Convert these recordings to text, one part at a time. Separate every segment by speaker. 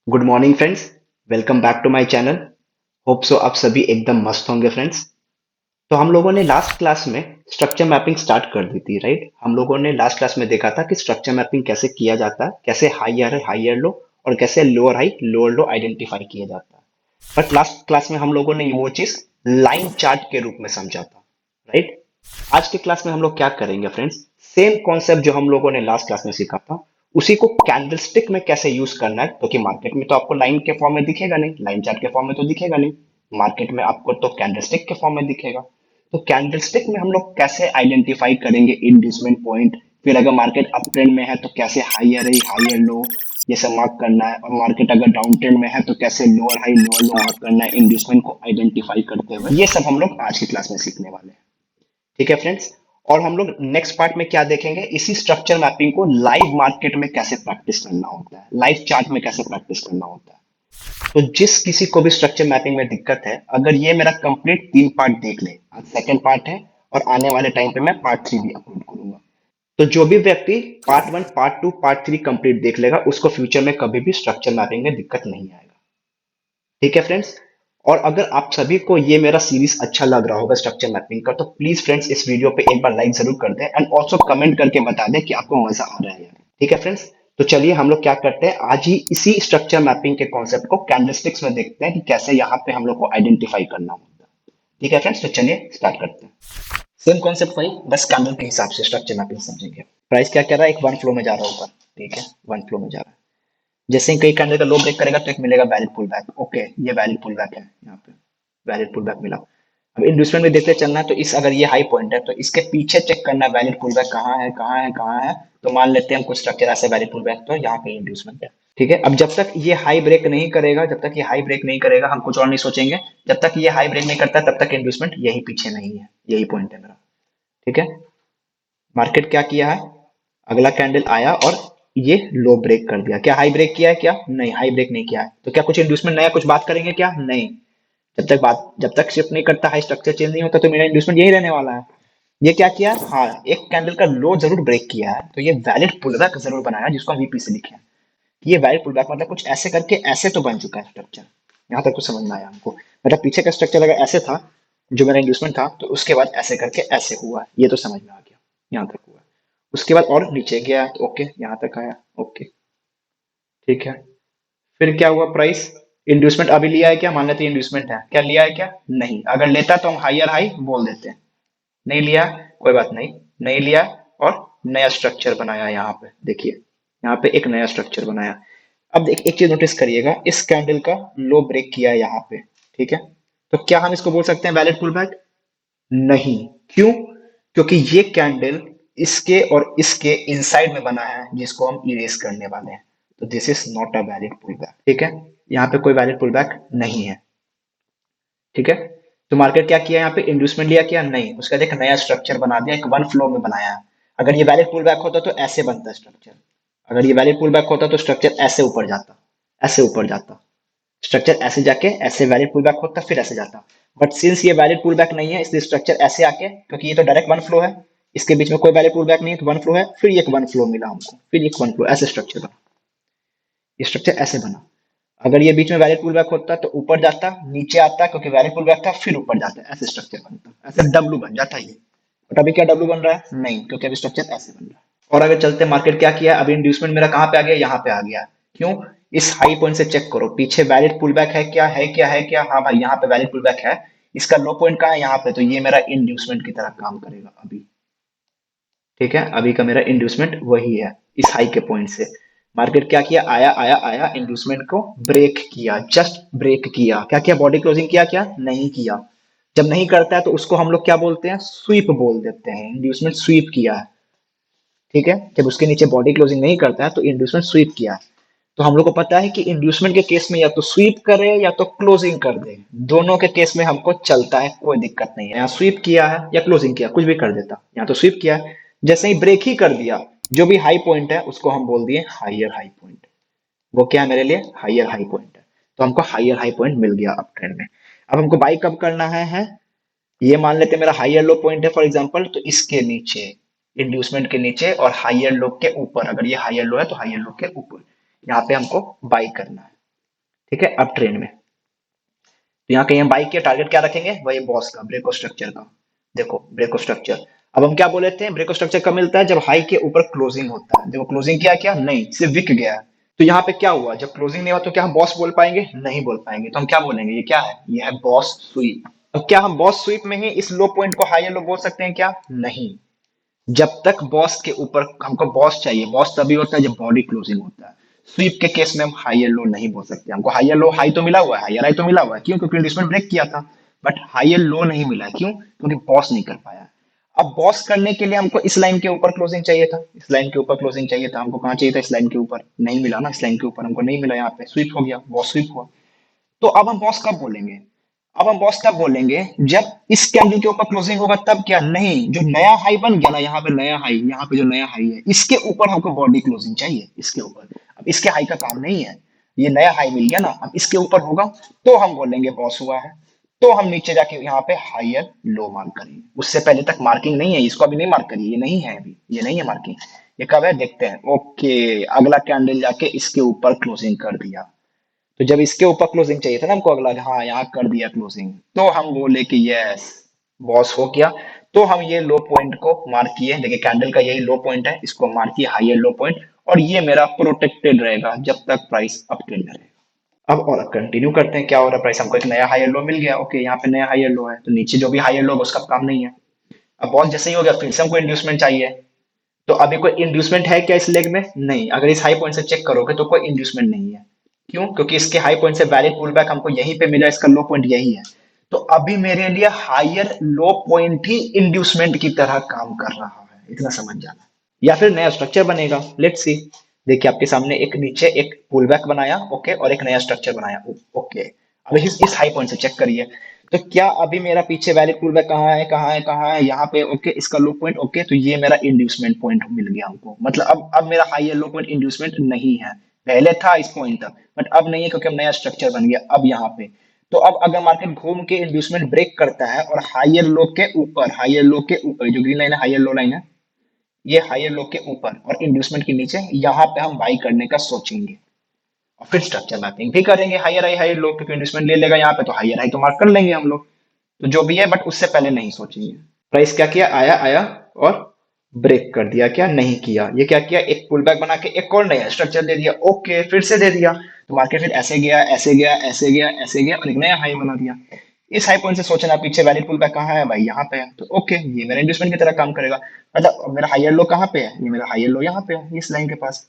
Speaker 1: Good morning friends. Welcome back to my channel. Hope so आप सभी एकदम मस्त होंगे फ्रेंड्स। तो हम लोगों ने लास्ट क्लास में स्ट्रक्चर मैपिंग स्टार्ट कर दी थी, राइट? हम लोगों ने लास्ट क्लास में देखा था कि स्ट्रक्चर मैपिंग कैसे किया जाता है, कैसे हायर लो और कैसे लोअर हाई लोअर लो आइडेंटिफाई किया जाता है। बट लास्ट क्लास में हम लोगों ने वो चीज लाइन चार्ट के रूप में समझा था, राइट? आज के क्लास में हम लोग क्या करेंगे फ्रेंड्स? सेम कॉन्सेप्ट जो हम लोगों ने लास्ट क्लास में सीखा था, उसी को कैंडलस्टिक में कैसे यूज करना है, क्योंकि मार्केट में तो आपको लाइन के फॉर्म में दिखेगा नहीं, लाइन चार्ट के फॉर्म में तो दिखेगा नहीं, मार्केट में आपको तो कैंडलस्टिक के फॉर्म में दिखेगा। तो कैंडलस्टिक में हम लोग कैसे आइडेंटिफाई करेंगे इंड्यूसमेंट पॉइंट, फिर अगर मार्केट अप ट्रेंड में है तो कैसे हायर हाई हायर लो ये सब मार्क करना है, और मार्केट अगर डाउन ट्रेंड में है तो कैसे लोअर हाई लोअर लो मार्क करना है इंड्यूसमेंट को आइडेंटिफाई करते हुए, ये सब हम लोग आज की क्लास में सीखने वाले हैं। ठीक है फ्रेंड्स। और हम लोग नेक्स्ट पार्ट में क्या देखेंगे, इसी स्ट्रक्चर मैपिंग को लाइव मार्केट में कैसे प्रैक्टिस करना होता है, लाइव चार्ट में कैसे प्रैक्टिस करना होता है। तो जिस किसी को भी स्ट्रक्चर मैपिंग में दिक्कत है, अगर ये मेरा कंप्लीट 3 पार्ट देख ले, आज सेकंड पार्ट है और आने वाले टाइम पे मैं पार्ट 3 भी अपलोड करूंगा। तो जो भी व्यक्ति पार्ट 1 पार्ट 2 पार्ट 3 कंप्लीट देख लेगा, उसको फ्यूचर में कभी भी स्ट्रक्चर मैपिंग में दिक्कत नहीं आएगा। ठीक है फ्रेंड्स। और अगर आप सभी को ये मेरा सीरीज अच्छा लग रहा होगा स्ट्रक्चर मैपिंग का, तो प्लीज फ्रेंड्स इस वीडियो पे एक बार लाइक जरूर कर दें एंड ऑल्सो कमेंट करके बता दें कि आपको मजा आ रहा है या नहीं। ठीक है फ्रेंड्स। तो चलिए हम लोग क्या करते हैं, आज ही इसी स्ट्रक्चर मैपिंग के कॉन्सेप्ट को कैंडलस्टिक्स में देखते हैं कि कैसे यहाँ पे हम लोग को आइडेंटिफाई करना होता है। ठीक है फ्रेंड्स, तो चलिए स्टार्ट करते हैं। सेम कॉन्सेप्ट वही, बस कैंडल के हिसाब से स्ट्रक्चर मैपिंग समझेंगे। प्राइस क्या कह रहा है, एक वन फ्लो में जा रहा होगा। ठीक है, वन फ्लो में जा रहा है। जैसे ही कई कैंडल का लो ब्रेक करेगा तो एक मिलेगा वैलिड पुल बैक। ओके, ये वैलिड पुल बैक है, यहाँ पे वैलिड पुल बैक मिला। अब इन्वेस्टमेंट में देखते चलना है, तो इस अगर ये हाई पॉइंट है तो इसके पीछे चेक करना है वैलिड पुल बैक कहाँ है कहाँ है कहाँ है। तो मान लेते हैं हम कुछ स्ट्रक्चर ऐसे वैलिड पुल बैक, तो यहाँ पे इंड्यूसमेंट है। ठीक है, अब जब तक ये हाई ब्रेक नहीं करेगा, जब तक ये हाई ब्रेक नहीं करेगा हम कुछ और नहीं सोचेंगे। जब तक ये हाई ब्रेक नहीं करता तब तक इंड्यूसमेंट यही पीछे नहीं है, यही पॉइंट है मेरा। ठीक है, मार्केट क्या किया है, अगला कैंडल आया और ये लो ब्रेक कर दिया। क्या हाई ब्रेक किया है? क्या नहीं, हाई ब्रेक नहीं किया है। तो क्या कुछ इंड्यूसमेंट नया कुछ बात करेंगे? क्या नहीं। जब तक शिफ्ट नहीं करता, हाई स्ट्रक्चर चेंज नहीं होता, तो मेरा इंड्यूसमेंट यही रहने वाला है। ये क्या किया, हाँ, एक कैंडल का लो जरूर ब्रेक किया है, तो ये वैलिड पुलबैक जरूर बनाया, जिसको हम वीपी से लिखे हैं। ये वैलिड पुलबैक मतलब कुछ ऐसे करके ऐसे तो बन चुका है स्ट्रक्चर। यहाँ तक तो समझ में आया हमको। मतलब पीछे का स्ट्रक्चर अगर ऐसे था, जो मेरा इंड्यूसमेंट था, तो उसके बाद ऐसे करके ऐसे हुआ, ये तो समझ में आ गया। यहाँ तक हुआ, उसके बाद और नीचे गया तो ओके, यहाँ तक आया, ओके। ठीक है, फिर क्या हुआ, प्राइस इंड्यूसमेंट अभी लिया है क्या, मान लेते हैं इंड्यूसमेंट है, क्या लिया है? क्या नहीं, अगर लेता तो हम हायर हाई बोल देते हैं। नहीं लिया, कोई बात नहीं, नहीं लिया। और नया स्ट्रक्चर बनाया, यहाँ पे देखिए, यहाँ पे एक नया स्ट्रक्चर बनाया। अब एक चीज नोटिस करिएगा, इस कैंडल का लो ब्रेक किया है यहाँ पे। ठीक है, तो क्या हम इसको बोल सकते हैं वैलिड पुल बैक? नहीं। क्यों? क्योंकि ये कैंडल इसके और इसके इनसाइड में बना है, जिसको हम इरेज करने वाले हैं। तो this is not a valid pull back. ठीक है, यहाँ पे कोई वैलिड पुल बैक नहीं है। ठीक है, तो मार्केट क्या किया, यहाँ पे इंड्यूसमेंट लिया क्या? नहीं, उसका एक नया स्ट्रक्चर बना दिया, एक वन फ्लो में बनाया है। अगर ये वैलिड पुल बैक होता तो ऐसे बनता स्ट्रक्चर। अगर ये वैलिड पुल बैक होता तो स्ट्रक्चर ऐसे ऊपर जाता, ऐसे ऊपर जाता। स्ट्रक्चर ऐसे जाके ऐसे वैलिड पुल बैक होता, फिर ऐसे जाता। बट सिंस ये वैलिड पुल बैक नहीं है, इसलिए स्ट्रक्चर ऐसे आके, क्योंकि ये तो डायरेक्ट वन फ्लो है, इसके बीच में कोई वैलिड पुल बैक नहीं है, तो वन फ्लो है, फिर एक वन फ्लो मिला हमको, फिर एक वन फ्लो, ऐसे स्ट्रक्चर बना। ये स्ट्रक्चर ऐसे बना। अगर ये बीच में वैलिड पुल बैक होता तो ऊपर जाता, नीचे आता, क्योंकि वैलिड पुल बैक था, फिर ऊपर जाता, ऐसे स्ट्रक्चर बनता, ऐसे डब्लू बन जाता ये। बट अभी क्या डब्लू बन रहा है? नहीं, क्योंकि अभी स्ट्रक्चर ऐसे बन रहा है। और अगर चलते मार्केट क्या किया, अभी इंड्यूसमेंट मेरा कहाँ पे आ गया, यहाँ पे आ गया। क्यों? इस हाई पॉइंट से चेक करो, पीछे वैलिड पुल बैक है क्या, है क्या, है क्या? हाँ भाई, यहाँ पे वैलिड पुल बैक है। इसका लो पॉइंट कहाँ है? यहाँ पे। तो ये मेरा इंड्यूसमेंट की तरह काम करेगा अभी। ठीक है, अभी का मेरा इंड्यूसमेंट वही है, इस हाई के पॉइंट से। मार्केट क्या किया, आया आया आया, इंड्यूसमेंट को ब्रेक किया, जस्ट ब्रेक किया। क्या किया, बॉडी क्लोजिंग किया? क्या नहीं किया। जब नहीं करता है तो उसको हम लोग क्या बोलते हैं, स्वीप बोल देते हैं। इंड्यूसमेंट स्वीप किया है। ठीक है, जब उसके नीचे बॉडी क्लोजिंग नहीं करता है तो इंड्यूसमेंट स्वीप किया है। तो हम लोग को पता है कि इंड्यूसमेंट के केस में या तो स्वीप करे या तो क्लोजिंग कर दे, दोनों के केस में हमको चलता है, कोई दिक्कत नहीं है। यहाँ स्वीप किया है या क्लोजिंग किया, कुछ भी कर देता। यहाँ तो स्वीप किया है, जैसे ही ब्रेक ही कर दिया, जो भी हाई पॉइंट है उसको हम बोल दिए हायर हाई पॉइंट। वो क्या है मेरे लिए, हायर हाई पॉइंट है। तो हमको हायर हाई पॉइंट मिल गया अप ट्रेंड में। अब हमको बाई कब करना है? ये मान लेते हैं मेरा हायर लो पॉइंट है फॉर एग्जांपल, तो इसके नीचे, इंड्यूसमेंट के नीचे और हायर लो के ऊपर, अगर ये हायर लो है तो हायर लो के ऊपर, यहाँ पे हमको बाई करना है। ठीक है, अप ट्रेंड में। तो यहाँ कहीं हम बाई के टारगेट क्या रखेंगे, वही बॉस का ब्रेक स्ट्रक्चर का। देखो ब्रेक स्ट्रक्चर, अब हम क्या बोले थे, ब्रेक स्ट्रक्चर कब मिलता है, जब हाई के ऊपर क्लोजिंग होता है। देखो क्लोजिंग किया, क्या नहीं, सिर्फ विक गया है। तो यहाँ पे क्या हुआ, जब क्लोजिंग नहीं हुआ तो क्या हम बॉस बोल पाएंगे, नहीं बोल पाएंगे। तो हम क्या बोलेंगे, ये क्या है, ये है बॉस स्वीप। अब क्या हम बॉस स्वीप में ही इस लो पॉइंट को हाई या लो बोल सकते हैं क्या, नहीं। जब तक बॉस के ऊपर, हमको बॉस चाहिए, बॉस तभी होता है जब बॉडी क्लोजिंग होता है। स्वीप के केस में हम हाई लो नहीं बोल सकते, हमको हाई लो, हाई तो मिला हुआ है, हायर हाई तो मिला हुआ है, क्यों, क्योंकि इंड्यूसमेंट ब्रेक किया था। बट हाई लो नहीं मिला है, क्यों, क्योंकि बॉस नहीं कर पाया। अब बॉस करने के लिए हमको इस लाइन के ऊपर क्लोजिंग चाहिए था, इस लाइन के ऊपर क्लोजिंग चाहिए था हमको, कहाँ चाहिए था, इस लाइन के ऊपर, नहीं मिला ना, इस लाइन के ऊपर हमको नहीं मिला, यहाँ पे स्वीप हो गया, बॉस स्वीप हुआ। तो अब हम बॉस कब बोलेंगे, अब हम बॉस तब बोलेंगे जब इस कैंडल के ऊपर क्लोजिंग होगा, तब क्या, नहीं, जो नया हाई बन गया ना, यहाँ पे नया हाई, यहाँ पे जो नया हाई है, इसके ऊपर हमको बॉडी क्लोजिंग चाहिए, इसके ऊपर। अब इसके हाई का काम नहीं है, ये नया हाई मिल गया ना, अब इसके ऊपर होगा तो हम बोलेंगे बॉस हुआ है। तो हम नीचे जाके यहाँ पे हायर लो मार्क करेंगे, उससे पहले तक मार्किंग नहीं है, इसको अभी नहीं मार्क करिए, ये नहीं है अभी, ये नहीं है मार्किंग। ये कब है देखते हैं, ओके, अगला कैंडल जाके इसके ऊपर क्लोजिंग कर दिया। तो जब इसके ऊपर क्लोजिंग चाहिए था ना हमको अगला, हाँ यहाँ कर दिया क्लोजिंग, तो हम बोले कि यस, बॉस हो गया। तो हम ये लो पॉइंट को मार्क किए, देखिए कैंडल का यही लो पॉइंट है, इसको मार्क किया हायर लो पॉइंट, और ये मेरा प्रोटेक्टेड रहेगा जब तक प्राइस अप ट्रेंड में रहेगा। अब और कंटिन्यू करते हैं, क्या हो रहा है, प्राइस हमको एक नया हायर लो मिल गया, ओके, यहाँ पे नया हायर लो है, तो नीचे जो भी हायर लो है उसका काम नहीं है। अब बॉस जैसे ही हो गया, फिर से हमको इंड्यूसमेंट चाहिए। तो अभी कोई इंड्यूसमेंट है क्या इस लेग में, नहीं, अगर इस हाई पॉइंट से चेक करोगे तो कोई इंड्यूसमेंट नहीं है। क्यों, क्योंकि इसके हाई पॉइंट से वैलिड पुल बैक हमको यहीं पे मिला, इसका लो पॉइंट यही है। तो अभी मेरे लिए हायर लो पॉइंट ही इंड्यूसमेंट की तरह काम कर रहा है, इतना समझ जाना। या फिर नया स्ट्रक्चर बनेगा, लेट्स सी। देखिए आपके सामने एक नीचे एक पुल बैक बनाया, ओके, और एक नया स्ट्रक्चर बनाया, ओके। अब इस हाई पॉइंट से चेक करिए, तो क्या अभी मेरा पीछे वैलिड पुल बैक कहाँ है, कहाँ है, कहाँ है, यहाँ पे, ओके, इसका लो पॉइंट, ओके, तो ये मेरा इंड्यूसमेंट पॉइंट मिल गया हमको, मतलब अब मेरा हाई लो पॉइंट इंड्यूसमेंट नहीं है। पहले था इस पॉइंट तक, बट अब नहीं है, क्योंकि अब नया स्ट्रक्चर बन गया अब यहाँ पे। तो अब अगर मार्केट घूम के इंड्यूसमेंट ब्रेक करता है और हायर लो के ऊपर, हायर लो के ऊपर जो ग्रीन लाइन है, हायर लो लाइन है, ये हायर लो के ऊपर और इंड्यूसमेंट के नीचे, यहाँ पे हम बाई करने का सोचेंगे। और फिर स्ट्रक्चर मैपिंग भी करेंगे, हायर लो, क्योंकि इंड्यूसमेंट ले लेगा यहाँ पे, तो हायर हाई तो मार्क कर लेंगे हम लोग। तो जो भी है, बट उससे पहले नहीं सोचेंगे। प्राइस क्या किया, आया आया और ब्रेक कर दिया, क्या नहीं किया, ये क्या किया, एक पुल बैक बना के एक और नया स्ट्रक्चर दे दिया, ओके, फिर से दे दिया। तो मार्केट फिर ऐसे गया, ऐसे गया, ऐसे गया, ऐसे गया, और एक नया हाई बना दिया। इस हाई पॉइंट से सोचना पीछे वैलिड पुल बैक कहाँ है भाई, यहाँ पे है, तो ओके, ये मेरा इंड्यूसमेंट की तरह काम करेगा। मतलब अब मेरा हायर लो कहाँ पे है, ये मेरा हायर लो यहाँ पे है, इस लाइन के पास,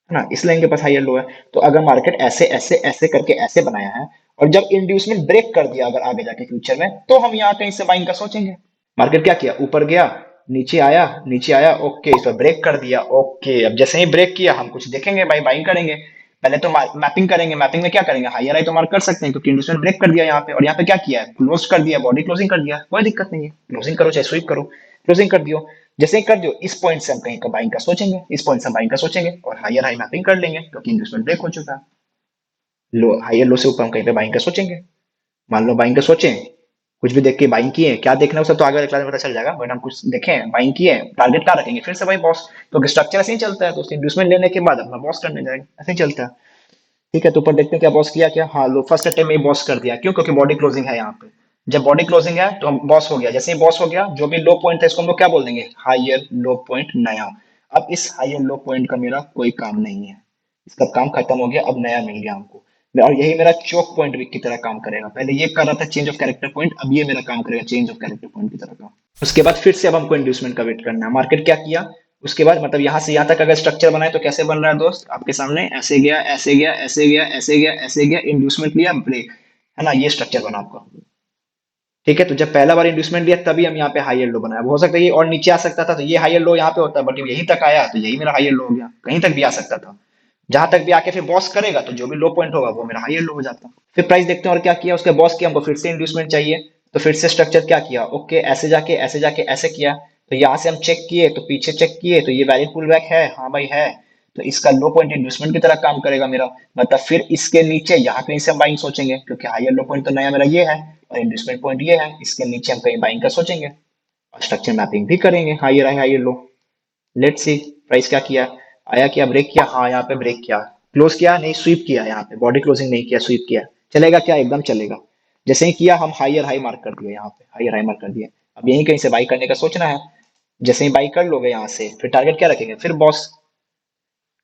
Speaker 1: है ना, इस लाइन के पास हायर लो है। तो अगर मार्केट ऐसे ऐसे ऐसे करके ऐसे बनाया है, और जब इंड्यूसमेंट ब्रेक कर दिया अगर आगे जाके फ्यूचर में, तो हम यहाँ कहीं से बाइंग का सोचेंगे। मार्केट क्या किया, ऊपर गया, नीचे आया, नीचे आया, ओके, इस पर ब्रेक कर दिया, ओके, अब जैसे ही ब्रेक किया हम कुछ देखेंगे भाई, बाइंग करेंगे। पहले तो मैपिंग करेंगे, मैपिंग में क्या करेंगे, हायर आई तो मार्क कर सकते हैं, क्योंकि इंडस्ट्रियल ब्रेक कर दिया यहाँ पे, और यहाँ पे क्या किया है, क्लोज कर दिया, बॉडी क्लोजिंग कर दिया, कोई दिक्कत नहीं है, क्लोजिंग करो चाहे स्वीप करो, क्लोजिंग कर दियो। जैसे ही कर दियो, इस पॉइंट से हम कहीं का बाइंग का सोचेंगे, इस पॉइंट से हम बाइंग का सोचेंगे, और हायर हाई मैपिंग कर लेंगे, क्योंकि इंडस्ट्रियल ब्रेक हो चुका है। लो, हायर लो से ऊपर हम कहीं पे बाइंग का सोचेंगे। मान लो बाइंग का सोचे, कुछ भी देख के बाइंग किए, क्या देखना है वो सब तो आगे वाले क्लास में पता चल जाएगा, बट हम कुछ देखें, बाइंग किए, टारगेट क्या रखेंगे, फिर से वही बॉस, क्योंकि स्ट्रक्चर ऐसे ही चलता है, तो इंड्यूसमेंट लेने के बाद अपना बॉस करने जाएगा, ऐसे ही चलता है। ठीक है, तो ऊपर देखते हैं क्या बॉस किया, क्या, हाँ, लो, फर्स्ट अटेम्प्ट में बॉस कर दिया, क्यों, क्योंकि बॉडी क्लोजिंग है यहाँ पे। जब बॉडी क्लोजिंग है तो हम बॉस हो गया, जैसे ही बॉस हो गया, जो भी लो पॉइंट है इसको हम लोग क्या बोल देंगे, हायर लो पॉइंट नया। अब इस हायर लो पॉइंट का मेरा कोई काम नहीं है, इसका काम खत्म हो गया, अब नया मिल गया हमको। और यही मेरा चोक पॉइंट वीक की तरह काम करेगा, पहले ये कर रहा था चेंज ऑफ कैरेक्टर पॉइंट, अब ये मेरा काम करेगा चेंज ऑफ कैरेक्टर पॉइंट की तरह का। उसके बाद फिर से अब हमको इंड्यूसमेंट का वेट करना है, मार्केट क्या किया, उसके बाद मतलब यहाँ से यहाँ तक अगर स्ट्रक्चर बनाए तो कैसे बन रहा है दोस्त, आपके सामने ऐसे गया, ऐसे गया, ऐसे गया, ऐसे गया, ऐसे गया, इंड्यूसमेंट लिया, ब्रेक, है ना, ये स्ट्रक्चर बना आपका। ठीक है, तो जब पहला बार इंड्यूसमेंट लिया तभी हम यहाँ पे हायर लो बनाया, हो सकता है ये और नीचे आ सकता था, तो ये हायर लो यहाँ पे होता है, बट यहीं तक आया तो यही मेरा हायर लो हो गया, कहीं तक भी आ सकता था। जहां तक भी आके फिर बॉस करेगा तो जो भी लो पॉइंट होगा वो मेरा हायर लो हो जाता। फिर प्राइस देखते हैं और क्या किया, उसके बॉस किया, हमको फिर से इंड्यूसमेंट चाहिए, तो फिर से स्ट्रक्चर क्या किया, ओके, ऐसे जाके ऐसे जाके ऐसे किया। तो यहाँ से हम चेक किए, तो पीछे चेक किए, तो ये वैलिड पुल बैक है, हाँ भाई है। तो इसका लो पॉइंट इंड्यूसमेंट की तरह काम करेगा मेरा, मतलब फिर इसके नीचे यहाँ कहीं से हम बाइंग सोचेंगे, क्योंकि हायर लो पॉइंट तो नया मेरा ये है, और इंड्यूसमेंट पॉइंट ये है, इसके नीचे हम कहीं बाइंग का सोचेंगे, और स्ट्रक्चर मैपिंग भी करेंगे, higher high higher low. Let's see price क्या किया, आया, क्या ब्रेक किया, हाँ यहाँ पे ब्रेक किया,
Speaker 2: क्लोज किया नहीं, स्वीप किया, यहाँ पे बॉडी क्लोजिंग नहीं किया, स्वीप किया, चलेगा क्या? एकदम चलेगा। जैसे ही किया हम हायर हाई मार्क कर दिए, यहाँ पे हायर हाई मार्क कर दिए। अब यही कहीं से बाई करने का सोचना है। जैसे ही बाई कर लोगे यहाँ से, फिर टारगेट क्या रखेंगे? फिर बॉस।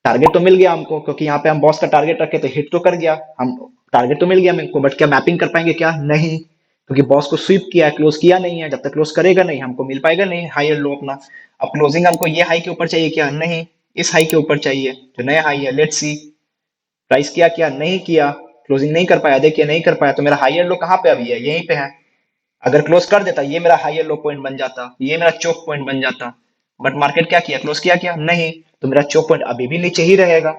Speaker 2: टारगेट तो मिल गया हमको, क्योंकि यहाँ पे हम बॉस का टारगेट रखे तो हिट तो कर गया हम। टारगेट तो मिल गया हमको, बट क्या मैपिंग कर पाएंगे क्या? नहीं, क्योंकि बॉस को स्वीप किया है, क्लोज किया नहीं है। जब तक क्लोज करेगा नहीं, हमको मिल पाएगा नहीं हाई और लो अपना। अब क्लोजिंग हमको ये हाई के ऊपर चाहिए क्या? नहीं, इस हाई के ऊपर चाहिए जो नया हाई है। लेट्स सी, प्राइस किया क्या? नहीं किया, क्लोजिंग नहीं कर पाया। देखिए नहीं कर पाया, तो मेरा हाई एंड लो कहाँ पे अभी है? यहीं पे है। अगर क्लोज कर देता, ये मेरा हाई एंड लो पॉइंट बन जाता, ये मेरा चोक पॉइंट बन जाता। बट मार्केट क्या किया? क्लोज किया क्या? नहीं। तो मेरा चोक पॉइंट अभी भी नीचे ही रहेगा,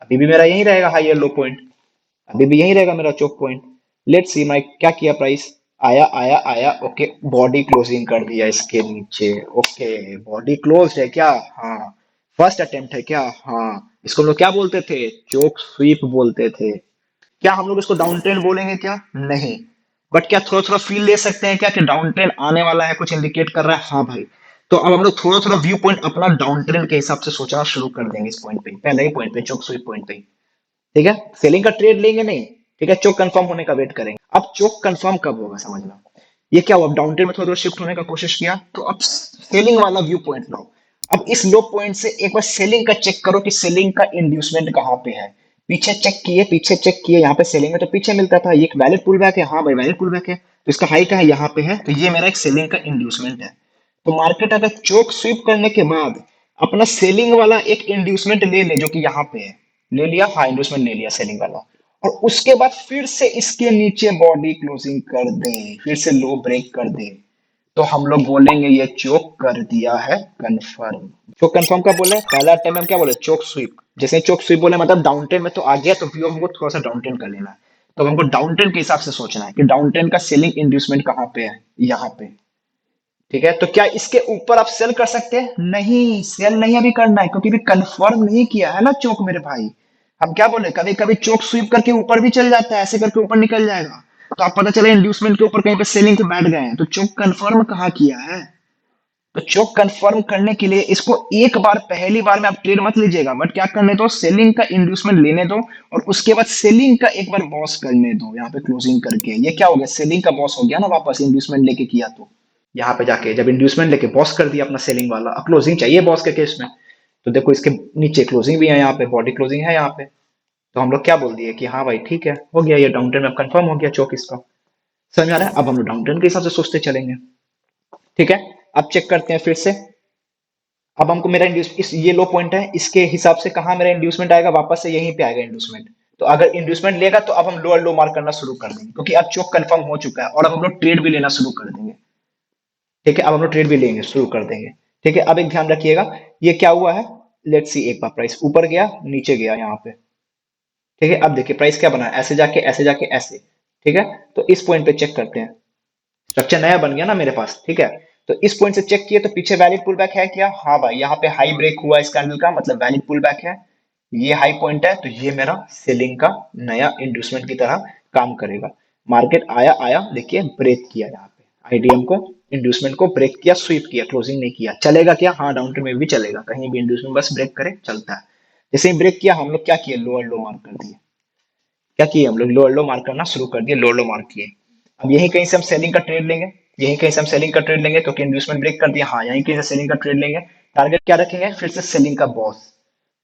Speaker 2: अभी भी मेरा यही रहेगा हाई एंड लो पॉइंट, अभी भी यही रहेगा मेरा चोक पॉइंट। लेट्स सी, मैं क्या किया? प्राइस आया आया आया, ओके, बॉडी क्लोजिंग कर दिया इसके नीचे। ओके, बॉडी क्लोज है क्या? हाँ। फर्स्ट अटेम्प्ट है क्या? हाँ। इसको हम लोग क्या बोलते थे? चोक स्वीप बोलते थे। क्या हम लोग इसको डाउन ट्रेंड बोलेंगे क्या? नहीं। बट क्या थोड़ा थोड़ा फील ले सकते हैं क्या कि डाउन ट्रेंड आने वाला है, कुछ इंडिकेट कर रहा है? हाँ भाई। तो अब हम लोग थोड़ा थोड़ा व्यू पॉइंट अपना डाउन ट्रेंड के हिसाब से सोचना शुरू कर देंगे इस पॉइंट पे, पहले ही पॉइंट पे, चोक स्वीप पॉइंट पे। ठीक है, सेलिंग का ट्रेड लेंगे नहीं। ठीक है, चोक कंफर्म होने का वेट करेंगे। अब चोक कंफर्म कब होगा समझना। ये क्या हुआ? डाउन ट्रेंड में थोड़ा थोड़ा शिफ्ट होने का कोशिश किया, तो अब सेलिंग वाला व्यू पॉइंट लो। अब इस लो पॉइंट से एक बार सेलिंग का चेक करो कि सेलिंग का इंड्यूसमेंट कहाँ पे है। पीछे चेक किए, पीछे चेक किए, यहाँ पे सेलिंग में तो पीछे मिलता था, ये एक वैलिड पुल बैक है। हाँ भाई, वैलिड पुल बैक है, तो इसका हाई का है, यहाँ पे है, तो ये मेरा एक सेलिंग का इंड्यूसमेंट है। तो मार्केट अगर चोक स्वीप करने के बाद अपना सेलिंग वाला एक इंड्यूसमेंट ले ले, जो कि यहाँ पे है, ले लिया, हाँ इंड्यूसमेंट ले लिया सेलिंग वाला, और उसके बाद फिर से इसके नीचे बॉडी क्लोजिंग कर दे, फिर से लो ब्रेक कर दे, तो हम लोग बोलेंगे ये चोक कर दिया है कंफर्म। चोक कंफर्म का बोले, पहला टाइम हम क्या बोले? चोक स्वीप। जैसे चोक स्वीप बोले मतलब डाउन ट्रेंड में तो आ गया, तो व्यू हमको थोड़ा सा डाउन ट्रेंड कर लेना है। तो हमको डाउन ट्रेंड के हिसाब से सोचना है कि डाउन ट्रेंड का सेलिंग इंड्यूसमेंट कहाँ पे है? यहाँ पे। ठीक है, तो क्या इसके ऊपर आप सेल कर सकते हैं? नहीं, सेल नहीं अभी करना है, क्योंकि अभी कंफर्म नहीं किया है ना चोक मेरे भाई। हम क्या बोले, कभी कभी चोक स्वीप करके ऊपर भी चल जाता है, ऐसे करके ऊपर निकल जाएगा, तो आप पता चले इंड्यूसमेंट के ऊपर कहीं पे सेलिंग पे बैठ गए हैं, तो चोक कंफर्म कहाँ किया है? तो चोक कंफर्म करने के लिए इसको एक बार, पहली बार में आप ट्रेड मत लीजिएगा, बट क्या करने दो, सेलिंग का इंड्यूसमेंट लेने दो, और उसके बाद सेलिंग का एक बार बॉस करने दो, यहाँ पे क्लोजिंग करके। ये क्या हो गया? सेलिंग का बॉस हो गया ना वापस, इंड्यूसमेंट लेके किया तो। यहाँ पे जाके जब इंड्यूसमेंट लेके बॉस कर दिया अपना सेलिंग वाला, अब क्लोजिंग चाहिए बॉस के केस में। तो देखो इसके नीचे क्लोजिंग भी है, यहाँ पे बॉडी क्लोजिंग है यहाँ पे। तो हम लोग क्या बोल दिए कि हाँ भाई ठीक है, हो गया, ये डाउन ट्रेंड में कंफर्म हो गया चौक इसका। समझ आ रहा है? अब हम लोग डाउन ट्रेंड के हिसाब से सोचते चलेंगे। ठीक है, अब चेक करते हैं फिर से। अब हमको मेरा इंड्यूस इस ये लो पॉइंट है, इसके हिसाब से कहाँ मेरा इंड्यूसमेंट आएगा? वापस से यहीं पे आएगा इंड्यूसमेंट। तो अगर इंड्यूसमेंट लेगा तो अब हम लोअर लो मार्क करना शुरू कर देंगे, क्योंकि अब चोक कंफर्म हो चुका है, और अब हम लोग ट्रेड भी लेना शुरू कर देंगे। ठीक है, अब हम लोग ट्रेड भी लेंगे, शुरू कर देंगे। ठीक है, अब एक ध्यान रखिएगा, ये क्या हुआ है? लेट्स सी, एक बार प्राइस ऊपर गया, नीचे गया यहाँ पे। ठीक है, अब देखिए प्राइस क्या बना है, ऐसे जाके ऐसे जाके ऐसे। ठीक है, तो इस पॉइंट पे चेक करते हैं। स्ट्रक्चर नया बन गया ना मेरे पास। ठीक है, तो इस पॉइंट से चेक किए तो पीछे वैलिड पुल बैक है क्या? हाँ भाई, यहाँ पे हाई ब्रेक हुआ इस कैंडल का, मतलब वैलिड पुल बैक है। ये हाई पॉइंट है, तो ये मेरा सेलिंग का नया इंड्यूसमेंट की तरह काम करेगा। मार्केट आया आया, देखिए ब्रेक किया यहाँ पे, आईडीएम को, इंड्यूसमेंट को ब्रेक किया, स्वीप किया, क्लोजिंग नहीं किया। चलेगा क्या? हाँ, डाउन ट्रेंड में भी चलेगा, कहीं भी इंड्यूसमेंट बस ब्रेक करे चलता है। जैसे ही ब्रेक किया, हम लोग क्या किए? लोअर लो मार्क कर दिए। क्या किए हम लोग? लोअर लो मार्क करना शुरू कर दिए, लोअर लो मार्क किए। अब यही कहीं से हम सेलिंग का ट्रेड लेंगे, यही कहीं से हम सेलिंग का ट्रेड लेंगे, क्योंकि इंड्यूसमेंट ब्रेक कर दिया। हाँ, यहीं कहीं से सेलिंग का ट्रेड लेंगे। टारगेट क्या रखेंगे? फिर से सेलिंग का बॉस।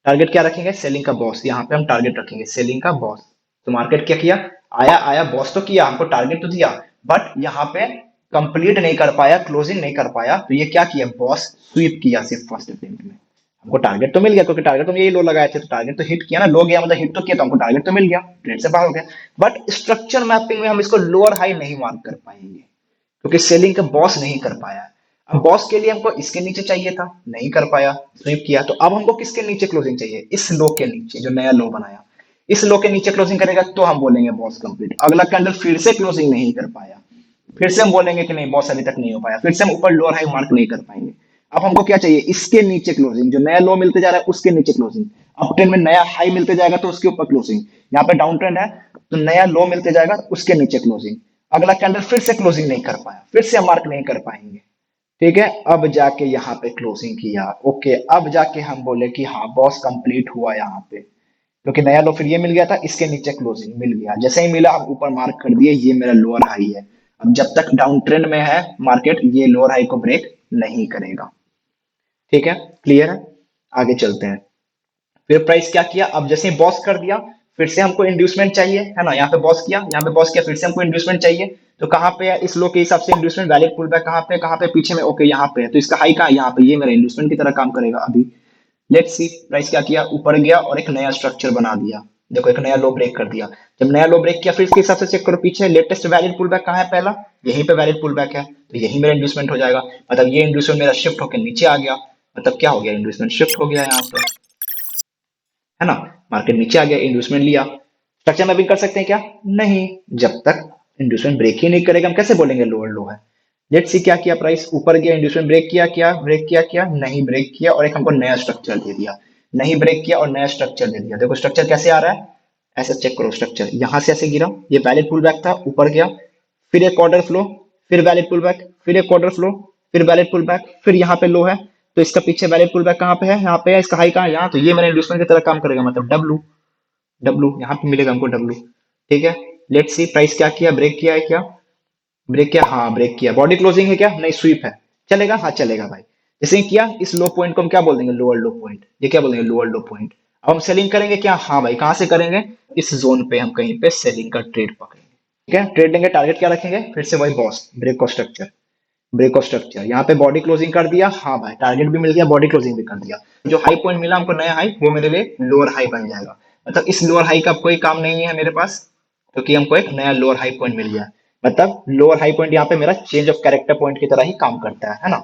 Speaker 2: टारगेट क्या रखेंगे? सेलिंग का बॉस। यहाँ पे हम टारगेट रखेंगे सेलिंग का बॉस। तो मार्केट क्या किया? आया आया, बॉस तो किया, हमको टारगेट तो दिया, बट यहाँ पे कंप्लीट नहीं कर पाया, क्लोजिंग नहीं कर पाया, तो ये क्या किया? बॉस स्वीप किया सिर्फ फर्स्ट अटेम्प्ट में। हमको टारगेट तो मिल गया, क्योंकि टारगेट तो यही लो लगाए थे, तो टारगेट तो हिट किया ना, लो गया मतलब हिट तो किया, तो हमको टारगेट तो मिल गया, ट्रेड से बाहर हो गया। बट स्ट्रक्चर मैपिंग में हम इसको लोअर हाई नहीं मार्क कर पाएंगे, क्योंकि सेलिंग का बॉस नहीं कर पाया। अब बॉस के लिए हमको इसके नीचे चाहिए था, नहीं कर पाया, स्वीप किया, तो अब हमको किसके नीचे क्लोजिंग चाहिए? इस लो के नीचे, जो नया लो बनाया, इस लो के नीचे क्लोजिंग करेगा, तो हम बोलेंगे बॉस कंप्लीट। अगला कैंडल फिर से क्लोजिंग नहीं कर पाया, फिर से हम बोलेंगे कि नहीं, बॉस अभी तक नहीं हो पाया, फिर से हम ऊपर लोअर हाई मार्क नहीं कर पाएंगे। अब हमको क्या चाहिए? इसके नीचे क्लोजिंग, जो नया लो मिलते जा रहा है उसके नीचे क्लोजिंग। अप ट्रेंड में नया हाई मिलते जाएगा तो उसके ऊपर क्लोजिंग। यहाँ पे डाउन ट्रेंड है, तो नया लो मिलते जाएगा उसके नीचे क्लोजिंग। अगला कैंडल फिर से क्लोजिंग नहीं कर पाया, फिर से हम मार्क नहीं कर पाएंगे। ठीक है, अब जाके यहाँ पे क्लोजिंग किया, ओके, अब जाके हम बोले कि हाँ बॉस कंप्लीट हुआ यहाँ पे। क्योंकि नया लो फिर ये मिल गया था, इसके नीचे क्लोजिंग मिल गया, जैसे ही मिला हम ऊपर मार्क कर दिए, ये मेरा लोअर हाई है। अब जब तक डाउन ट्रेंड में है मार्केट, ये लोअर हाई को ब्रेक नहीं करेगा। ठीक है, क्लियर है। आगे चलते हैं। फिर प्राइस क्या किया, अब जैसे बॉस कर दिया, फिर से हमको इंड्यूसमेंट चाहिए, है ना। यहाँ पे बॉस किया, यहाँ पे बॉस किया, फिर से हमको इंड्यूसमेंट चाहिए। तो कहाँ पे है इस लो के हिसाब से इंड्यूसमेंट, वैलिड पुल बैक कहाँ पे पीछे में, ओके यहाँ पे है। तो इसका हाई कहाँ है, यहाँ पे, ये मेरा इंड्यूसमेंट की तरह काम करेगा अभी। लेट्स सी प्राइस क्या किया, ऊपर गया और एक नया स्ट्रक्चर बना दिया। देखो एक नया लो ब्रेक कर दिया। जब नया लो ब्रेक किया, फिर इसके हिसाब से चेक करो पीछे लेटेस्ट वैलिड पुल बैक कहाँ है, पहला यहीं पे वैलिड पुल बैक है, तो यही मेरा इंड्यूसमेंट हो जाएगा। मतलब ये इंड्यूसमेंट मेरा शिफ्ट होकर नीचे आ गया, मतलब क्या हो गया, इंड्यूसमेंट शिफ्ट हो गया यहाँ पे, है ना। मार्केट नीचे आ गया, इंड्यूसमेंट लिया। स्ट्रक्चर मैपिंग कर सकते हैं क्या, नहीं। जब तक इंड्यूसमेंट ब्रेक ही नहीं करेगा हम कैसे बोलेंगे लोअर लो है। लेट्स सी क्या किया, प्राइस ऊपर गया, इंड्यूसमेंट ब्रेक किया, क्या ब्रेक किया, क्या नहीं ब्रेक किया, और एक हमको नया स्ट्रक्चर दे दिया। नहीं ब्रेक किया और नया स्ट्रक्चर दे दिया। देखो स्ट्रक्चर कैसे आ रहा है, ऐसे चेक करो स्ट्रक्चर, यहां से ऐसे गिरा, ये वैलिड पुल बैक था, ऊपर गया, फिर एक ऑर्डर फ्लो, फिर वैलिड पुल बैक, फिर एक ऑर्डर फ्लो, फिर वैलिड पुल बैक, फिर यहाँ पे लो है। तो इसका पीछे वैलिड पुल बैक कहाँ पे है, यहाँ पे है, इसका हाई कहाँ है, यहाँ। तो ये मेरा इंड्यूसमेंट की तरह काम करेगा, मतलब डब्लू, डब्लू यहाँ पे मिलेगा हमको डब्लू। ठीक है, लेट्स सी प्राइस क्या किया, ब्रेक किया है क्या, ब्रेक किया, हाँ ब्रेक किया। बॉडी क्लोजिंग है क्या, नहीं स्वीप है, चलेगा, हाँ चलेगा भाई। जैसे ही किया, इस लो पॉइंट को हम क्या बोल देंगे, लोअर लो पॉइंट, ये क्या बोलेंगे, लोअर लो पॉइंट। अब हम सेलिंग करेंगे क्या, हाँ भाई कहाँ से करेंगे, इस जोन पे हम कहीं पे सेलिंग का ट्रेड पकड़ेंगे। ठीक है, ट्रेड लेंगे, टारगेट क्या रखेंगे, फिर से वही BOS, break of structure, break of structure. यहाँ पे बॉडी क्लोजिंग कर दिया, हाँ भाई टारगेट भी मिल गया, बॉडी क्लोजिंग भी कर दिया। जो हाई पॉइंट मिला हमको नया हाई, वो मेरे लिए लोअर हाई बन जाएगा। मतलब इस लोअर हाई का कोई काम नहीं है मेरे पास, क्योंकि हमको एक नया लोअर हाई पॉइंट मिल गया। मतलब लोअर हाई पॉइंट यहाँ पे मेरा चेंज ऑफ कैरेक्टर पॉइंट की तरह ही काम करता है ना।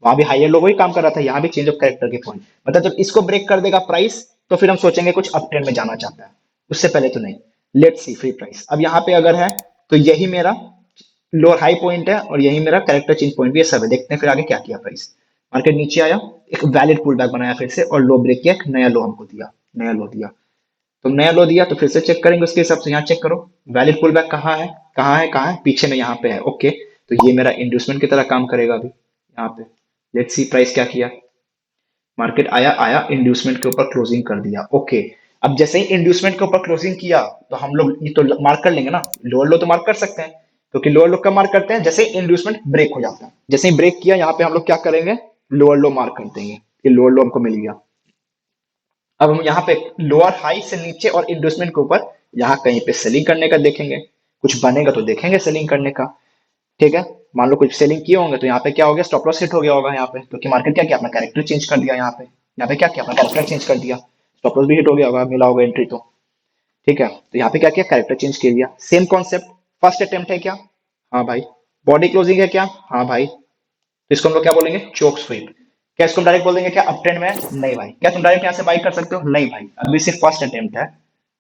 Speaker 2: वहां भी हायर लो वही काम कर रहा था, यहाँ भी चेंज ऑफ कैरेक्टर के पॉइंट। मतलब जब इसको ब्रेक कर देगा प्राइस, तो फिर हम सोचेंगे कुछ अप ट्रेंड में जाना चाहता है, उससे पहले तो नहीं। लेट्स सी फ्री प्राइस, अब यहाँ पे अगर है तो यही मेरा लोअर हाई पॉइंट है और यही मेरा कैरेक्टर चेंज पॉइंट भी है, सब है। देखते हैं फिर आगे क्या किया प्राइस। मार्केट नीचे आया, एक वैलिड पुल बैक बनाया फिर से, और लो ब्रेक किया, एक नया लो हमको दिया, नया लो दिया। तो नया लो दिया तो फिर से चेक करेंगे उसके हिसाब से। यहाँ चेक करो वैलिड पुल बैक कहाँ है, कहाँ है, कहाँ है, पीछे में यहाँ पे है, ओके। तो ये मेरा इंड्यूसमेंट की तरह काम करेगा अभी यहाँ पे। लेट्स सी प्राइस क्या किया, मार्केट आया, आया इंड्यूसमेंट के ऊपर क्लोजिंग कर दिया, ओके। अब जैसे ही इंड्यूसमेंट के ऊपर क्लोजिंग किया, तो हम लोग ये तो मार्क कर लेंगे ना, लोअर लो तो मार्क कर सकते हैं, क्योंकि लोअर लो कब मार्क करते हैं, जैसे इंड्यूसमेंट ब्रेक हो जाता है। जैसे ही ब्रेक किया, यहाँ पे हम लोग क्या करेंगे, लोअर लो मार्क कर देंगे, कि लोअर लो हमको मिल गया। अब हम यहाँ पे लोअर हाई से नीचे और इंड्यूसमेंट के ऊपर यहाँ कहीं पे सेलिंग करने का देखेंगे, कुछ बनेगा तो देखेंगे सेलिंग करने का। ठीक है, मान लो कुछ सेलिंग किए होंगे, तो यहाँ पे क्या हो गया, स्टॉप लॉस हिट हो गया होगा यहाँ पे, क्योंकि मार्केट क्या किया, अपना कैरेक्टर चेंज कर दिया। यहाँ पे क्या किया, अपना कैरेक्टर चेंज कर दिया, स्टॉप लॉस भी हिट हो गया होगा, मिला होगा एंट्री तो। ठीक है, तो यहाँ पे क्या किया, कैरेक्टर चेंज कर दिया। सेम कॉन्सेप्ट, फर्स्ट अटेम्प्ट है क्या, हाँ भाई। बॉडी क्लोजिंग है क्या, हाँ भाई। तो इसको हम लोग क्या बोलेंगे, चोक स्वीप। क्या इसको डायरेक्ट बोल देंगे क्या, अप ट्रेंड में है? नहीं भाई। क्या तुम डायरेक्ट यहाँ से बाई कर सकते हो, नहीं भाई, अभी सिर्फ फर्स्ट अटेम्प्ट है,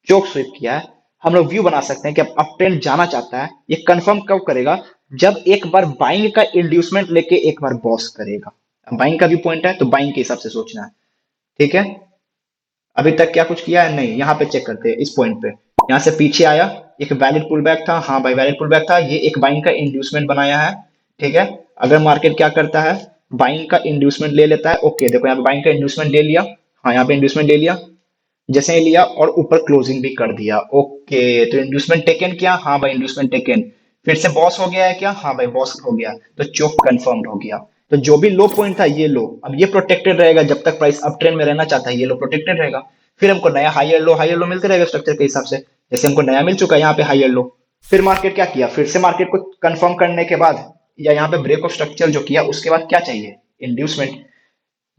Speaker 2: चोक स्वीप किया है। हम लोग व्यू बना सकते हैं कि अब अप ट्रेंड जाना चाहता है, ये कंफर्म कब करेगा, जब एक बार बाइंग का इंड्यूसमेंट लेके एक बार बॉस करेगा। अब बाइंग का व्यू पॉइंट है, तो बाइंग के हिसाब से सोचना है। ठीक है, अभी तक क्या कुछ किया है, नहीं। यहाँ पे चेक करते हैं इस पॉइंट पे, यहाँ से पीछे आया, एक वैलिड पुल बैक था, हाँ भाई वैलिड पुल बैक था, ये एक बाइंग का इंड्यूसमेंट बनाया है। ठीक है, अगर मार्केट क्या करता है, बाइंग का इंड्यूसमेंट ले लेता है, ओके देखो यहाँ पे बाइंग का इंड्यूसमेंट ले लिया, हाँ यहाँ पे इंड्यूसमेंट ले लिया, जैसे ही लिया और ऊपर क्लोजिंग भी कर दिया, ओके। तो इंड्यूसमेंट टेकन किया, हाँ भाई इंड्यूसमेंट टेकन। फिर से बॉस हो गया है क्या, हाँ भाई बॉस हो गया, तो चोक कंफर्म्ड हो गया। तो जो भी लो पॉइंट था ये लो, अब ये प्रोटेक्टेड रहेगा जब तक प्राइस अप ट्रेंड में रहना चाहता है, ये लो प्रोटेक्टेड रहेगा। फिर हमको नया हायर लो मिलते रहेगा स्ट्रक्चर के हिसाब से, जैसे हमको नया मिल चुका है यहाँ पे हायर लो। फिर मार्केट क्या किया, फिर से मार्केट को कंफर्म करने के बाद, या यहाँ पे ब्रेक ऑफ स्ट्रक्चर जो किया, उसके बाद क्या चाहिए, इंड्यूसमेंट।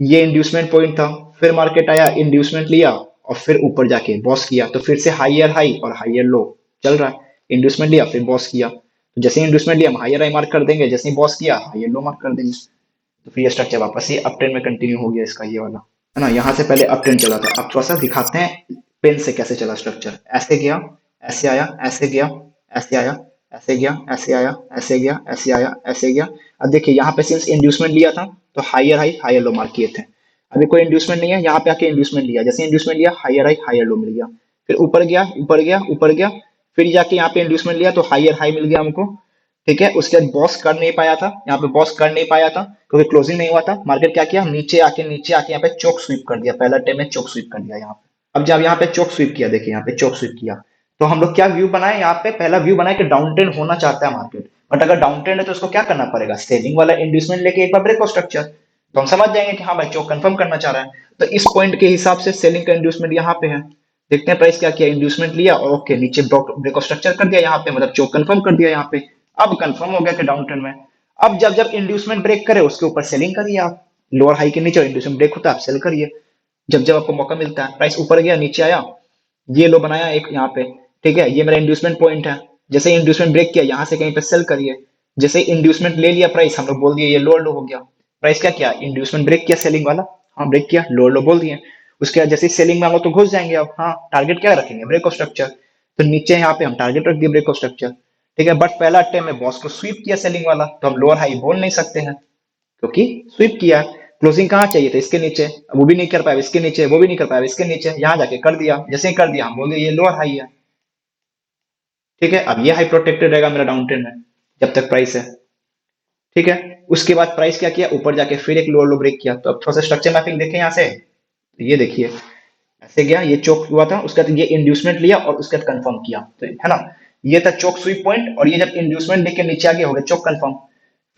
Speaker 2: ये इंड्यूसमेंट पॉइंट था, फिर मार्केट आया, इंड्यूसमेंट लिया, और फिर ऊपर जाके बॉस किया, तो फिर से हायर हाई और हायर लो चल रहा है। इंड्यूसमेंट लिया, फिर बॉस किया, तो जैसे ही इंड्यूसमेंट लिया हम हायर हाई मार्क कर देंगे, जैसे ही बॉस किया हायर लो मार्क कर देंगे। तो फिर ये स्ट्रक्चर वापस ये अप ट्रेंड में कंटिन्यू हो गया इसका, ये वाला, है ना। यहाँ से पहले अप ट्रेंड चला था, अब थोड़ा सा दिखाते हैं पेन से कैसे चला स्ट्रक्चर। ऐसे गया, ऐसे आया, ऐसे गया, ऐसे आया, ऐसे गया, ऐसे आया, ऐसे गया, ऐसे आया, ऐसे गया। अब देखिए यहाँ पे सिंस इंड्यूसमेंट लिया था, तो higher high higher low mark किए थे। अभी कोई इंड्यूसमेंट नहीं है, यहाँ पे आके इंड्यूसमेंट लिया, जैसे इंड्यूसमेंट लिया हायर हाई हायर लो मिल गया। फिर ऊपर गया, ऊपर गया, ऊपर गया, फिर जाके यहाँ पे इंड्यूसमेंट लिया, तो हायर हाई मिल गया हमको। ठीक है, उसके बाद बॉस कर नहीं पाया था, यहाँ पे बॉस कर नहीं पाया था क्योंकि क्लोजिंग नहीं हुआ था। मार्केट क्या किया, नीचे आके यहाँ पे चोक स्वीप कर दिया, पहला टाइम में चोक स्वीप कर दिया यहाँ पे। अब जब यहाँ पे चोक स्वीप किया, देखिए यहाँ पे चोक स्वीप किया, तो हम लोग क्या व्यू बनाए, यहाँ पे पहला व्यू बनाए कि डाउन ट्रेंड होना चाहता है मार्केट, बट अगर डाउन ट्रेंड है तो उसको क्या करना पड़ेगा, सेलिंग वाला इंड्यूसमेंट लेके एक बार ब्रेक ऑफ स्ट्रक्चर, तो हम समझ जाएंगे कि हाँ भाई चोक कंफर्म करना चाह रहा है। तो इस पॉइंट के हिसाब से सेलिंग का इंड्यूसमेंट यहाँ पे है। देखते हैं प्राइस क्या किया, इंड्यूसमेंट लिया और ओके नीचे ब्रेक ऑफ स्ट्रक्चर कर दिया यहाँ पे, मतलब चोक कंफर्म कर दिया यहाँ पे। अब कंफर्म हो गया कि डाउन ट्रेंड में। अब जब जब इंड्यूसमेंट ब्रेक करे उसके ऊपर सेलिंग करिए आप, लोअर हाई के नीचे इंड्यूसमेंट ब्रेक होता है आप सेल करिए, जब जब आपको मौका मिलता है। प्राइस ऊपर गया नीचे आया, ये लो बनाया एक यहाँ पे, ठीक है, ये मेरा इंड्यूसमेंट पॉइंट है। जैसे ही इंड्यूसमेंट ब्रेक किया यहाँ से कहीं पे सेल करिए। जैसे ही इंड्यूसमेंट ले लिया प्राइस, हम लोग बोल दिए ये लोअर लो हो गया। प्राइस क्या किया, इंड्यूसमेंट ब्रेक किया सेलिंग वाला, हाँ ब्रेक किया, लोअर लो बोल दिए। उसके बाद जैसे सेलिंग में हम लोग तो घुस जाएंगे। अब हाँ टारगेट क्या रखेंगे, ब्रेक ऑफ स्ट्रक्चर, तो नीचे यहाँ पे हम टारगेट रख दिए ब्रेक ऑफ स्ट्रक्चर, ठीक है। बट पहला अटेम्प्ट में बॉस को स्वीप किया सेलिंग वाला, तो हम लोअर हाई बोल नहीं सकते हैं क्योंकि स्वीप किया। क्लोजिंग कहाँ चाहिए था, इसके नीचे, वो भी नहीं कर पाया, इसके नीचे वो भी नहीं कर पाया, इसके नीचे, यहाँ जाके कर दिया। जैसे ही कर दिया हम बोले ये लोअर हाई है, ठीक है। अब ये हाई प्रोटेक्टेड रहेगा मेरा डाउन ट्रेंड में जब तक प्राइस है, ठीक है। उसके बाद प्राइस क्या किया, ऊपर जाके फिर एक लोअर लो ब्रेक किया। तो अब थोड़ा सा स्ट्रक्चर मैपिंग देखें यहाँ से, तो ये देखिए ऐसे गया, ये चोक हुआ था, उसके बाद ये इंड्यूसमेंट लिया और उसके बाद कंफर्म किया, तो है ना, ये था चोक स्वीप पॉइंट। और ये जब इंड्यूसमेंट लेके नीचे आ गया हो गया चोक कंफर्म,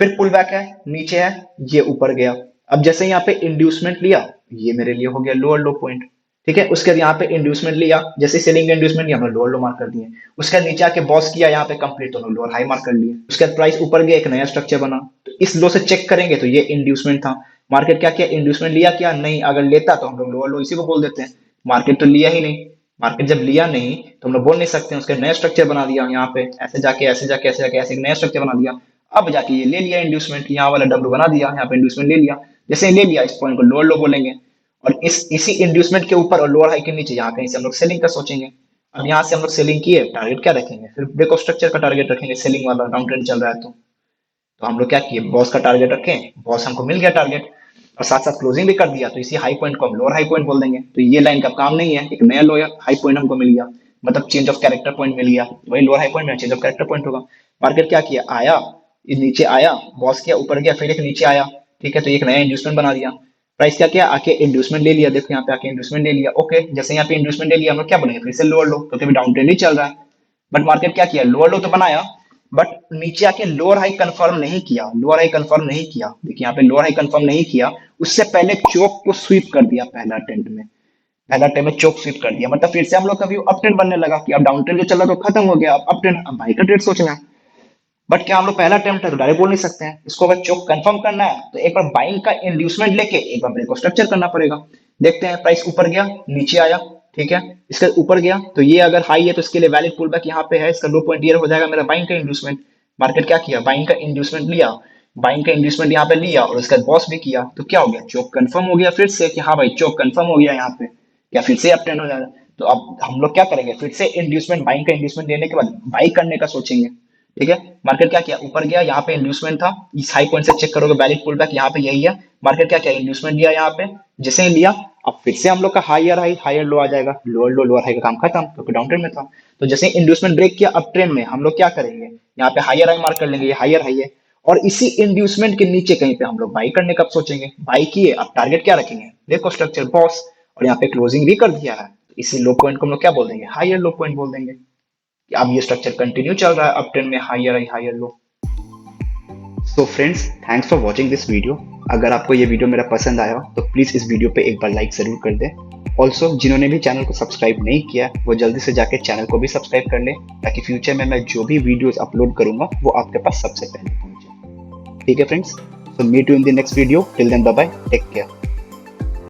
Speaker 2: फिर पुल बैक है, नीचे है, ये ऊपर गया। अब जैसे यहाँ पे इंड्यूसमेंट लिया, ये मेरे लिए हो गया लोअर लो पॉइंट, ठीक है। उसके बाद यहाँ पे इंड्यूसमेंट लिया, जैसे सेलिंग इंड्यूसमेंट लिया, हमने लोअर लो मार्क कर दिए। उसके बाद नीचे आके बॉस किया यहाँ पे कंप्लीट, तो लोअर हाई मार्क कर लिए। उसके बाद प्राइस ऊपर गया, एक नया स्ट्रक्चर बना, तो इस लो से चेक करेंगे तो ये इंड्यूसमेंट था। मार्केट क्या किया, इंड्यूसमेंट लिया क्या, नहीं, अगर लेता तो हम लोग लोअर लो इसी को बोल देते हैं। मार्केट तो लिया ही नहीं, मार्केट जब लिया नहीं तो हम लोग बोल नहीं सकते हैं। उसके नया स्ट्रक्चर बना दिया यहाँ पे, ऐसे जाके ऐसे जाके ऐसे जाके ऐसे एक नया स्ट्रक्चर बना दिया। अब जाके ये ले लिया इंड्यूसमेंट, यहाँ वाला डब्ल्यू बना दिया, यहाँ पे इंड्यूसमेंट ले लिया। जैसे ही ले लिया इस पॉइंट को लोअर लो बोलेंगे, और इसी इंड्यूसमेंट के ऊपर और लोअर हाई के नीचे यहाँ कहीं से हम लोग सेलिंग का सोचेंगे। अब यहाँ से हम लोग सेलिंग किए, टारगेट क्या रखेंगे, फिर ब्रेक ऑफ स्ट्रक्चर का टारगेट रखेंगे, सेलिंग वाला डाउन ट्रेंड चल रहा है तो हम लोग क्या किए, बॉस का टारगेट रखें, बॉस हमको मिल गया टारगेट, और साथ साथ क्लोजिंग भी कर दिया, तो इसी हाई पॉइंट को हम लोअर हाई पॉइंट बोल देंगे। तो ये लाइन का काम नहीं है, एक नया लोअर हाई पॉइंट हमको मिल गया, मतलब चेंज ऑफ कैरेक्टर पॉइंट मिल गया, वही लोअर हाई पॉइंट में चेंज ऑफ कैरेक्टर पॉइंट होगा। मार्केट क्या किया, आया, ये नीचे आया, बॉस किया, ऊपर गया, फिर एक नीचे आया, ठीक है, तो एक नया इंड्यूसमेंट बना दिया। प्राइस क्या किया, आके इंड्यूसमेंट ले लिया, देखो यहाँ पे आके इंड्यूसमेंट ले लिया, ओके। जैसे यहाँ पे इंड्यूसमेंट ले लिया, हम लोग क्या बोलेंगे, फिर से लोअर लो, क्योंकि डाउन ट्रेंड ही चल रहा है। बट मार्केट क्या किया, लोअर लो तो बनाया, बट नीचे आके लोअर हाई कंफर्म नहीं किया, लोअर हाई कंफर्म नहीं किया, देखिए यहाँ पे लोअर हाई कंफर्म नहीं किया, उससे पहले चोक को स्वीप कर दिया पहला अटेम्प्ट में, पहला अटेम्प्ट में चोक स्वीप कर दिया, मतलब फिर से हम लोग का व्यू अप ट्रेंड बनने लगा कि अब डाउन ट्रेंड जो चल रहा तो खत्म हो गया, अब अप ट्रेंड, अब बाई का ट्रेड सोचना है। बट क्या हम लोग पहला अटेम्प्ट है तो डायरेक्ट बोल नहीं सकते हैं, इसको अगर चोक कंफर्म करना है तो एक बार बाइंग का इंड्यूसमेंट लेके एक बार ब्रेक ऑफ स्ट्रक्चर करना पड़ेगा। देखते हैं, प्राइस ऊपर गया, नीचे आया, ठीक है, इसका ऊपर गया, तो ये अगर हाई है तो इसके लिए वैलिड पुल बैक यहाँ पे है, इसका लो पॉइंट ईयर हो जाएगा मेरा बाइंग का इंड्यूसमेंट। मार्केट क्या किया, बाइंग का इंड्यूसमेंट लिया, बाइंग का इंड्यूसमेंट यहाँ पे लिया और उसका बॉस भी किया, तो क्या हो गया, चोक कंफर्म हो गया फिर से कि हाँ भाई चोक कंफर्म हो गया यहाँ पे, क्या फिर से अप ट्रेंड हो जाएगा। तो अब हम लोग क्या करेंगे, फिर से इंड्यूसमेंट, बाइंग का इंड्यूसमेंट लेने के बाद बाई करने का सोचेंगे, ठीक है। मार्केट क्या किया, ऊपर गया, यहाँ पे इंड्यूसमेंट था, इस हाई पॉइंट से चेक करोगे वैलिड पुल बैक यहाँ पे यही है। मार्केट क्या किया, इंड्यूसमेंट लिया यहाँ पे, जैसे ही लिया अब फिर से हम लोग का हायर हाई हायर लो आ जाएगा, लोअर लो लोअर हाई का काम खत्म, क्योंकि डाउन ट्रेंड में था। तो जैसे इंड्यूसमेंट ब्रेक किया अप ट्रेंड में, हम लोग क्या करेंगे, यहाँ पे हायर हाई मार्क कर लेंगे, ये हायर हाई है, और इसी इंड्यूसमेंट के नीचे कहीं पे हम लोग बाई करने का सोचेंगे। बाई किए, अब टारगेट क्या रखेंगे, देखो स्ट्रक्चर बॉस, और यहाँ पे क्लोजिंग भी कर दिया है, तो इसी लो पॉइंट को हम लोग क्या बोल देंगे, हायर लो पॉइंट बोल देंगे। अब ये स्ट्रक्चर कंटिन्यू चल रहा है अप ट्रेंड में, higher low.
Speaker 1: So friends, thanks for watching this video. अगर आपको ये वीडियो मेरा पसंद आया तो प्लीज़ इस वीडियो पे एक बार लाइक ज़रूर कर दें। ऑल्सो जिन्होंने भी चैनल को सब्सक्राइब नहीं किया वो जल्दी से जाके चैनल को भी सब्सक्राइब कर लें, ताकि फ्यूचर में मैं जो भी वीडियोस अपलोड करूंगा वो आपके पास सबसे पहले पहुंचे। ठीक है friends, so meet you in the next video, till then bye bye, take care.